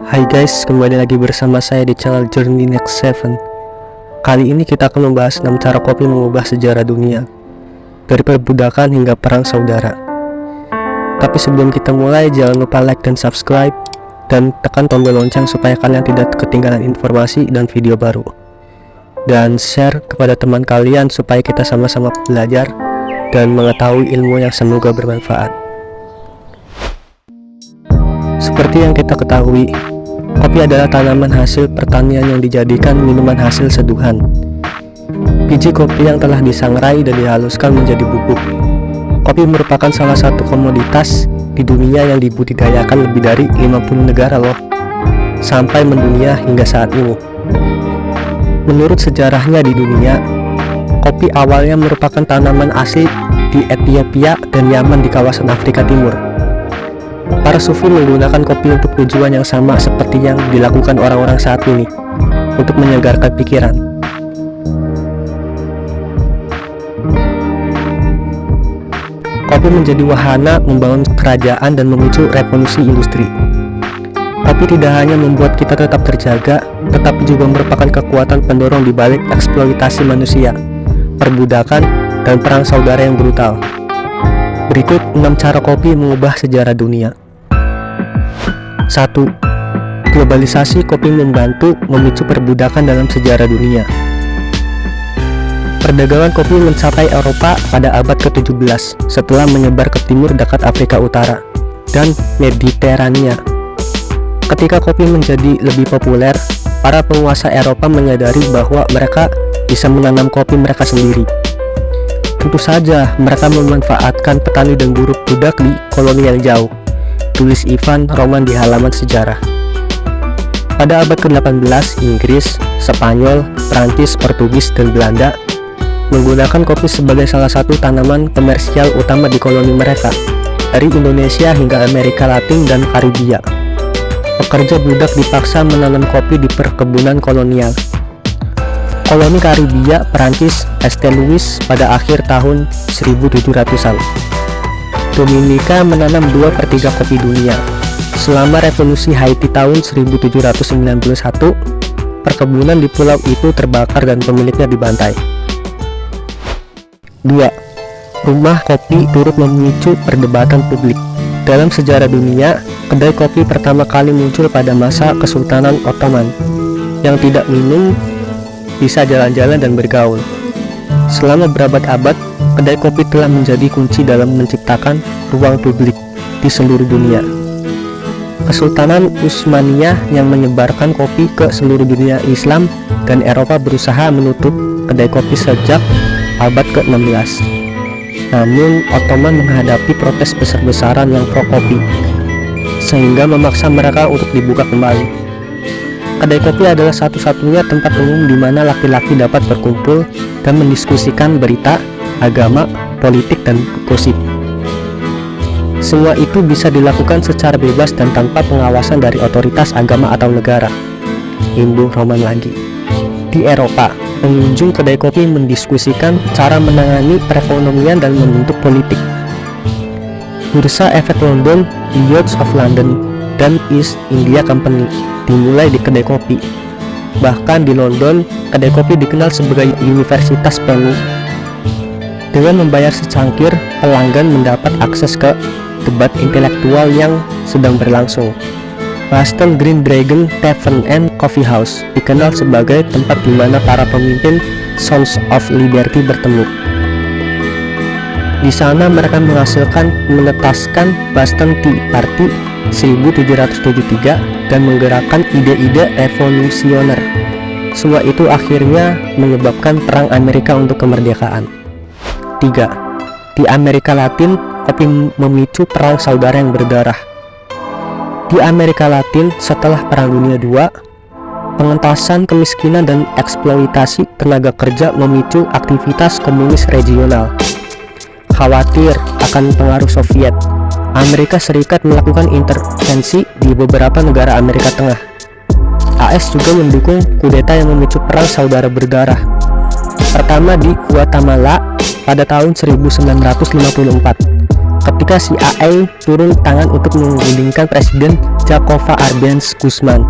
Hai guys, kembali lagi bersama saya di channel Journey Next 7. Kali ini kita akan membahas 6 cara kopi mengubah sejarah dunia, dari perbudakan hingga perang saudara. Tapi sebelum kita mulai, jangan lupa like dan subscribe, dan tekan tombol lonceng supaya kalian tidak ketinggalan informasi dan video baru. Dan share kepada teman kalian supaya kita sama-sama belajar dan mengetahui ilmu yang semoga bermanfaat. Seperti yang kita ketahui, kopi adalah tanaman hasil pertanian yang dijadikan minuman hasil seduhan. Biji kopi yang telah disangrai dan dihaluskan menjadi bubuk. Kopi merupakan salah satu komoditas di dunia yang dibudidayakan lebih dari 50 negara loh, sampai mendunia hingga saat ini. Menurut sejarahnya di dunia, kopi awalnya merupakan tanaman asli di Ethiopia dan Yaman di kawasan Afrika Timur. Para sufi menggunakan kopi untuk tujuan yang sama seperti yang dilakukan orang-orang saat ini, untuk menyegarkan pikiran. Kopi menjadi wahana membangun kerajaan dan memicu revolusi industri. Kopi tidak hanya membuat kita tetap terjaga, tetapi juga merupakan kekuatan pendorong di balik eksploitasi manusia, perbudakan, dan perang saudara yang brutal. Berikut 6 cara kopi mengubah sejarah dunia. 1. Globalisasi kopi membantu memicu perbudakan dalam sejarah dunia. Perdagangan kopi mencapai Eropa pada abad ke-17 setelah menyebar ke timur dekat Afrika Utara dan Mediterania. Ketika kopi menjadi lebih populer, para penguasa Eropa menyadari bahwa mereka bisa menanam kopi mereka sendiri. Tentu saja mereka memanfaatkan petani dan buruh budak di koloni yang jauh, tulis Ivan Roman di halaman sejarah. Pada abad ke-18, Inggris, Spanyol, Prancis, Portugis, dan Belanda menggunakan kopi sebagai salah satu tanaman komersial utama di koloni mereka, dari Indonesia hingga Amerika Latin dan Karibia. Pekerja budak dipaksa menanam kopi di perkebunan kolonial. Koloni Karibia, Perancis, St. Louis pada akhir tahun 1700-an. Dominika menanam 2/3 kopi dunia. Selama revolusi Haiti tahun 1791, perkebunan di pulau itu terbakar dan pemiliknya dibantai. 2. Rumah kopi turut memicu perdebatan publik. Dalam sejarah dunia, kedai kopi pertama kali muncul pada masa Kesultanan Ottoman. Yang tidak minum bisa jalan-jalan dan bergaul. Selama berabad-abad, kedai kopi telah menjadi kunci dalam menciptakan ruang publik di seluruh dunia. Kesultanan Utsmaniyah yang menyebarkan kopi ke seluruh dunia Islam dan Eropa berusaha menutup kedai kopi sejak abad ke-16. Namun, Ottoman menghadapi protes besar-besaran yang pro-kopi, sehingga memaksa mereka untuk dibuka kembali. Kedai kopi adalah satu-satunya tempat umum di mana laki-laki dapat berkumpul dan mendiskusikan berita, agama, politik, dan gosip. Semua itu bisa dilakukan secara bebas dan tanpa pengawasan dari otoritas agama atau negara. Imbuh Roman lagi. Di Eropa, pengunjung kedai kopi mendiskusikan cara menangani perekonomian dan membentuk politik. Bursa Efek London, Lloyd's of London, dan East India Company dimulai di kedai kopi. Bahkan di London, kedai kopi dikenal sebagai Universitas Penny. Dengan membayar secangkir, pelanggan mendapat akses ke debat intelektual yang sedang berlangsung. Boston Green Dragon Tavern and Coffee House dikenal sebagai tempat di mana para pemimpin Sons of Liberty bertemu. Di sana mereka menghasilkan menetaskan Boston Tea Party 1773 dan menggerakkan ide-ide revolusioner. Semua itu akhirnya menyebabkan perang Amerika untuk kemerdekaan. 3. Di Amerika Latin, kopi memicu perang saudara yang berdarah. Di Amerika Latin, setelah Perang Dunia II, pengentasan kemiskinan dan eksploitasi tenaga kerja memicu aktivitas komunis regional. Khawatir akan pengaruh Soviet, Amerika Serikat melakukan intervensi di beberapa negara Amerika Tengah. AS juga mendukung kudeta yang memicu perang saudara berdarah. Pertama di Guatemala pada tahun 1954. ketika CIA turun tangan untuk menggulingkan Presiden Jacobo Arbenz Guzman.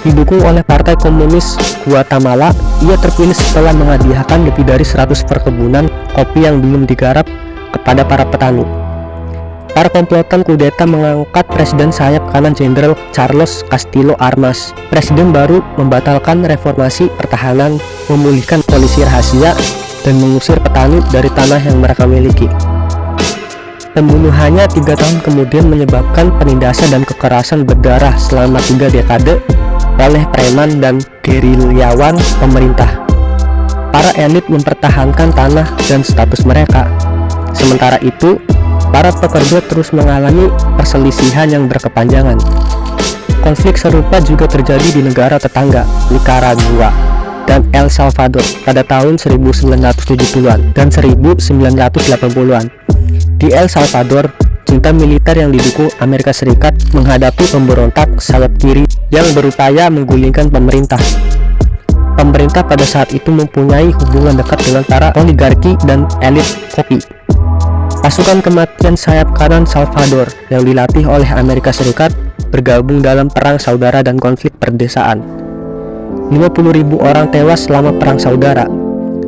Didukung oleh Partai Komunis Guatemala, ia terpilih setelah menghadiahkan lebih dari 100 perkebunan kopi yang belum digarap kepada para petani. Para komplotan kudeta mengangkat Presiden sayap kanan Jenderal Carlos Castillo Armas. Presiden baru membatalkan reformasi pertahanan, memulihkan polisi rahasia, dan mengusir petani dari tanah yang mereka miliki. Pembunuhannya 3 tahun kemudian menyebabkan penindasan dan kekerasan berdarah selama 3 dekade oleh preman dan gerilyawan pemerintah. Para elit mempertahankan tanah dan status mereka. Sementara itu, para pekerja terus mengalami perselisihan yang berkepanjangan. Konflik serupa juga terjadi di negara tetangga, Nicaragua dan El Salvador pada tahun 1970-an dan 1980-an. Di El Salvador, junta militer yang didukung Amerika Serikat menghadapi pemberontak sayap kiri yang berupaya menggulingkan pemerintah. Pemerintah pada saat itu mempunyai hubungan dekat dengan para oligarki dan elit kopi. Pasukan kematian sayap kanan Salvador yang dilatih oleh Amerika Serikat bergabung dalam perang saudara dan konflik perdesaan. 50.000 orang tewas selama perang saudara.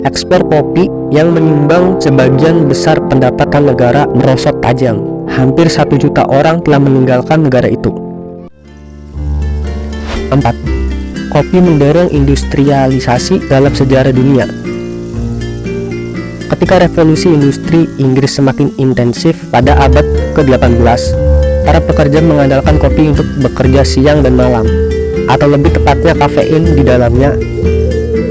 Ekspor kopi yang menyumbang sebagian besar pendapatan negara merosot tajam. Hampir 1 juta orang telah meninggalkan negara itu. 4. Kopi mendorong industrialisasi dalam sejarah dunia. Ketika revolusi industri Inggris semakin intensif pada abad ke-18, para pekerja mengandalkan kopi untuk bekerja siang dan malam, atau lebih tepatnya kafein di dalamnya.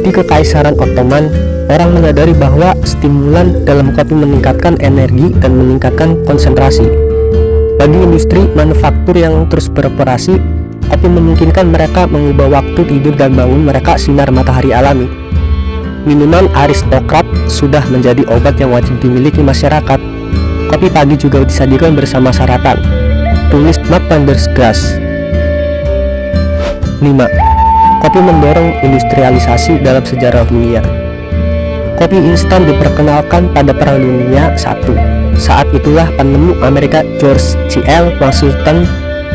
Di Kekaisaran Ottoman, orang menyadari bahwa stimulan dalam kopi meningkatkan energi dan meningkatkan konsentrasi. Bagi industri manufaktur yang terus beroperasi, kopi memungkinkan mereka mengubah waktu tidur dan bangun mereka sinar matahari alami. Minuman aristokrat sudah menjadi obat yang wajib dimiliki masyarakat. Kopi pagi juga disajikan bersama sarapan. Tulis Mark Vandersgrass. 5. Kopi mendorong industrialisasi dalam sejarah dunia. Kopi instan diperkenalkan pada Perang Dunia I. Saat itulah penemu Amerika George C.L. Washington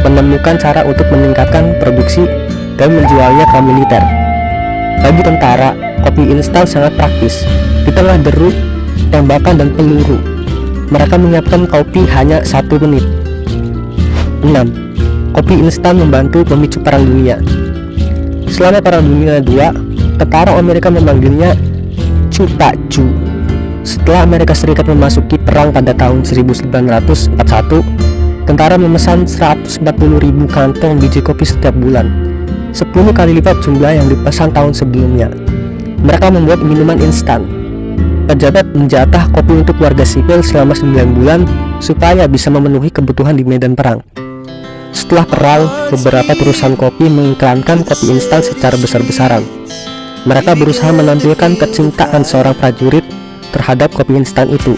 menemukan cara untuk meningkatkan produksi dan menjualnya ke militer. Bagi tentara, kopi instan sangat praktis. Di tengah deru, tembakan dan peluru, mereka menyiapkan kopi hanya 1 menit. 6. Kopi instan membantu memicu Perang Dunia. Selama Perang Dunia II, tentara Amerika memanggilnya Cupaju. Setelah Amerika Serikat memasuki perang pada tahun 1941, tentara memesan 140.000 kantong biji kopi setiap bulan, 10 kali lipat jumlah yang dipesan tahun sebelumnya. Mereka membuat minuman instan. Pejabat menjatah kopi untuk warga sipil selama 9 bulan supaya bisa memenuhi kebutuhan di medan perang. Setelah perang, beberapa perusahaan kopi mengiklankan kopi instan secara besar-besaran. Mereka berusaha menampilkan kecintaan seorang prajurit terhadap kopi instan itu.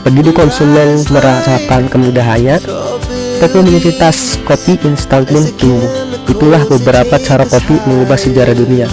Begitu konsumen merasakan kemudahannya, popularitas kopi instan pun tumbuh. Itulah beberapa cara kopi mengubah sejarah dunia.